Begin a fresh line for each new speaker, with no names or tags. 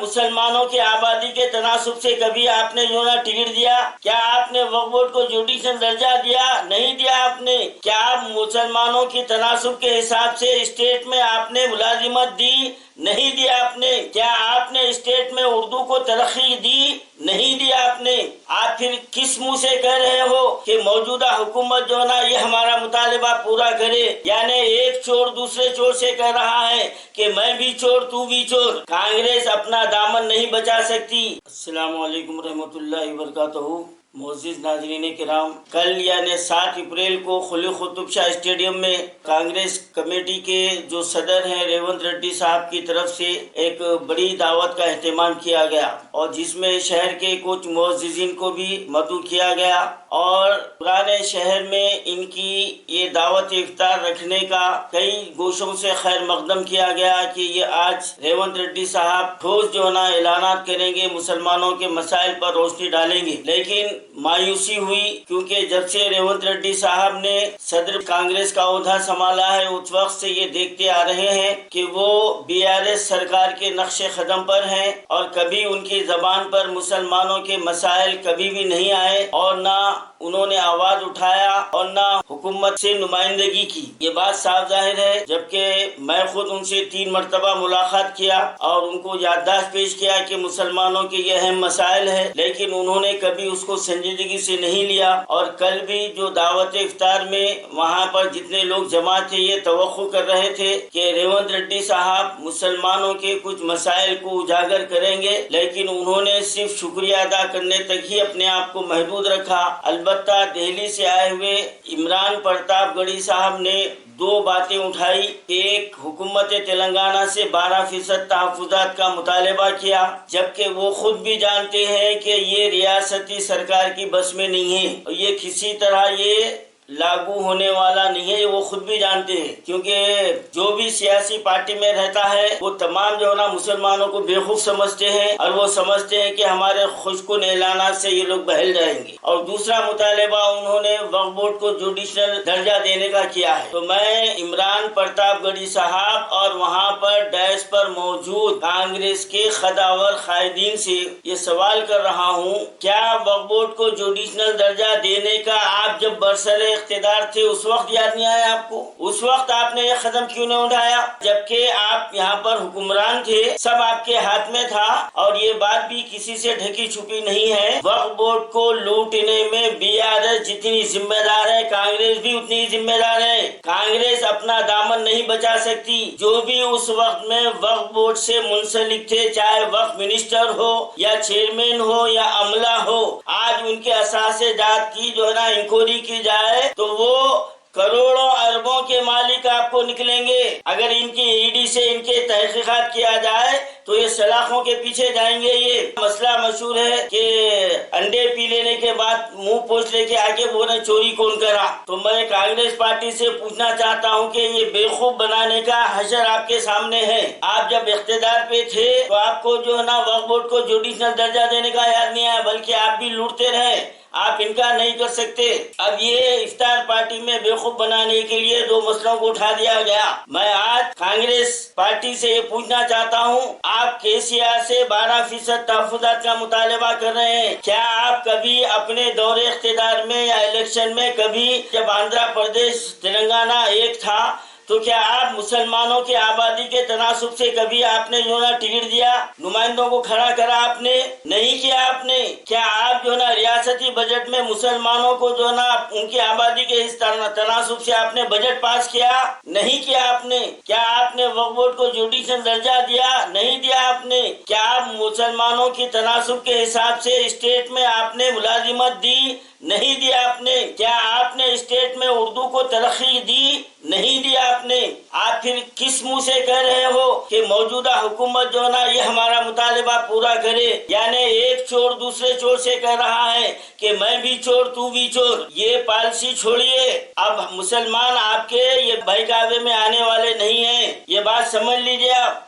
مسلمانوں کی آبادی کے تناسب سے کبھی آپ نے جو نا ٹکٹ دیا؟ کیا آپ نے وقف بورڈ کو جوڈیشل درجہ دیا؟ نہیں دیا آپ نے۔ کیا آپ مسلمانوں کی تناسب کے حساب سے اسٹیٹ میں آپ نے ملازمت دی؟ نہیں دیا آپ نے۔ کیا آپ نے اسٹیٹ میں اردو کو ترقی دی؟ نہیں دیا آپ نے۔ آپ پھر کس منہ سے کہہ رہے ہو کہ موجودہ حکومت جو نا یہ ہمارا مطالبہ پورا کرے؟ یعنی ایک چور دوسرے چور سے کہہ رہا ہے کہ میں بھی چور تو بھی چور۔ کانگریس اپنا دامن نہیں بچا سکتی۔ السلام علیکم رحمۃ اللہ وبرکاتہ۔ معزز ناظرین کرام، کل یعنی 7 اپریل کو قلی قطب شاہ اسٹیڈیم میں کانگریس کمیٹی کے جو صدر ہیں ریونت ریڈی صاحب کی طرف سے ایک بڑی دعوت کا اہتمام کیا گیا، اور جس میں شہر کے کچھ معززین کو بھی مدعو کیا گیا، اور پرانے شہر میں ان کی یہ دعوت افطار رکھنے کا کئی گوشوں سے خیر مقدم کیا گیا کہ یہ آج ریونت ریڈی صاحب ٹھوس جو نا اعلانات کریں گے، مسلمانوں کے مسائل پر روشنی ڈالیں گے۔ لیکن مایوسی ہوئی، کیونکہ جب سے ریونت ریڈی صاحب نے صدر کانگریس کا عہدہ سنبھالا ہے اس وقت سے یہ دیکھتے آ رہے ہیں کہ وہ BRS سرکار کے نقش قدم پر ہیں، اور کبھی ان کی زبان پر مسلمانوں کے مسائل کبھی بھی نہیں آئے، اور نہ انہوں نے آواز اٹھایا اور نہ حکومت سے نمائندگی کی۔ یہ بات صاف ظاہر ہے، جبکہ میں خود ان سے 3 مرتبہ ملاقات کیا اور ان کو یادداشت پیش کیا کہ مسلمانوں کے یہ اہم مسائل ہے، لیکن انہوں نے کبھی اس کو سنجیدگی سے نہیں لیا۔ اور کل بھی جو دعوت افطار میں وہاں پر جتنے لوگ جمع تھے یہ توقع کر رہے تھے کہ ریونت ریڈی صاحب مسلمانوں کے کچھ مسائل کو اجاگر کریں گے، لیکن انہوں نے صرف شکریہ ادا کرنے تک ہی اپنے آپ کو محدود رکھا۔ البتہ دہلی سے آئے ہوئے عمران پرتاپ گڑھی صاحب نے 2 باتیں اٹھائی۔ ایک، حکومت تلنگانہ سے 12% تحفظات کا مطالبہ کیا، جبکہ وہ خود بھی جانتے ہیں کہ یہ ریاستی سرکار کی بس میں نہیں ہے، اور یہ کسی طرح یہ لاگو ہونے والا نہیں ہے، وہ خود بھی جانتے ہیں، کیونکہ جو بھی سیاسی پارٹی میں رہتا ہے وہ تمام جو ہے نا مسلمانوں کو بیوقوف سمجھتے ہیں، اور وہ سمجھتے ہیں کہ ہمارے خوش کن اعلانات سے یہ لوگ بہل جائیں گے۔ اور دوسرا مطالبہ انہوں نے وقف بورڈ کو جوڈیشل درجہ دینے کا کیا ہے۔ تو میں عمران پرتاپ گڑھی صاحب اور وہاں پر ڈائس پر موجود کانگریس کے خداور قائدین سے یہ سوال کر رہا ہوں، کیا وقف بورڈ کو جوڈیشل درجہ دینے کا آپ جب برسر اقتدار تھے اس وقت یاد نہیں آیا آپ کو؟ اس وقت آپ نے یہ قدم کیوں نہیں اٹھایا؟ جبکہ آپ یہاں پر حکمران تھے، سب آپ کے ہاتھ میں تھا، اور یہ بات بھی کسی سے ڈھکی چھپی نہیں ہے۔ وقف بورڈ کو لوٹنے میں BRS جتنی ذمہ دار ہے، کانگریس بھی اتنی ذمہ دار ہے۔ کانگریس اپنا دامن نہیں بچا سکتی۔ جو بھی اس وقت میں وقف بورڈ سے منسلک تھے، چاہے وقف منسٹر ہو یا چیئرمین ہو یا عملہ ہو، آج ان کے اثاثے جات کی جو ہے نا انکوائری کی جائے تو وہ کروڑوں اربوں کے مالک آپ کو نکلیں گے۔ اگر ان کی ED سے ان کے تحقیقات کیا جائے تو یہ سلاخوں کے پیچھے جائیں گے۔ یہ مسئلہ مشہور ہے کہ انڈے پی لینے کے بعد منہ پوچھ لے کے آگے بولے چوری کون کرا۔ تو میں کانگریس پارٹی سے پوچھنا چاہتا ہوں کہ یہ بیوقوف بنانے کا حشر آپ کے سامنے ہے۔ آپ جب اقتدار پہ تھے تو آپ کو جو ہے نا وقف بورڈ کو جوڈیشل درجہ دینے کا یاد نہیں آیا، بلکہ آپ بھی لوٹتے رہے، آپ انکار نہیں کر سکتے۔ اب یہ افطار پارٹی میں بیوقوف بنانے کے لیے 2 مسئلوں کو اٹھا دیا گیا۔ میں آج کانگریس پارٹی سے یہ پوچھنا چاہتا ہوں، آپ KCR سے 12% تحفظات کا مطالبہ کر رہے ہیں، کیا آپ کبھی اپنے دور اقتدار میں یا الیکشن میں کبھی جب آندھرا پردیش تلنگانہ ایک تھا تو کیا آپ مسلمانوں کی آبادی کے تناسب سے کبھی آپ نے جو نا ٹکٹ دیا، نمائندوں کو کھڑا کرا؟ آپ نے نہیں کیا۔ آپ نے کیا آپ جو نا ریاستی بجٹ میں مسلمانوں کو جو نا ان کی آبادی کے اس تناسب سے آپ نے بجٹ پاس کیا؟ نہیں کیا آپ نے۔ کیا آپ نے وقف بورڈ کو جوڈیشل درجہ دیا؟ نہیں دیا آپ نے۔ کیا آپ مسلمانوں کی تناسب کے حساب سے اسٹیٹ میں آپ نے ملازمت دی؟ نہیں دیا آپ نے۔ کیا آپ نے اسٹیٹ میں اردو کو ترقی دی؟ نہیں دیا آپ نے۔ آپ پھر کس منہ سے کہہ رہے ہو کہ موجودہ حکومت جو نا یہ ہمارا مطالبہ پورا کرے؟ یعنی ایک چور دوسرے چور سے کہہ رہا ہے کہ میں بھی چور تو بھی چور۔ یہ پالیسی چھوڑیے، اب مسلمان آپ کے یہ بہکاوے میں آنے والے نہیں ہیں، یہ بات سمجھ لیجیے آپ۔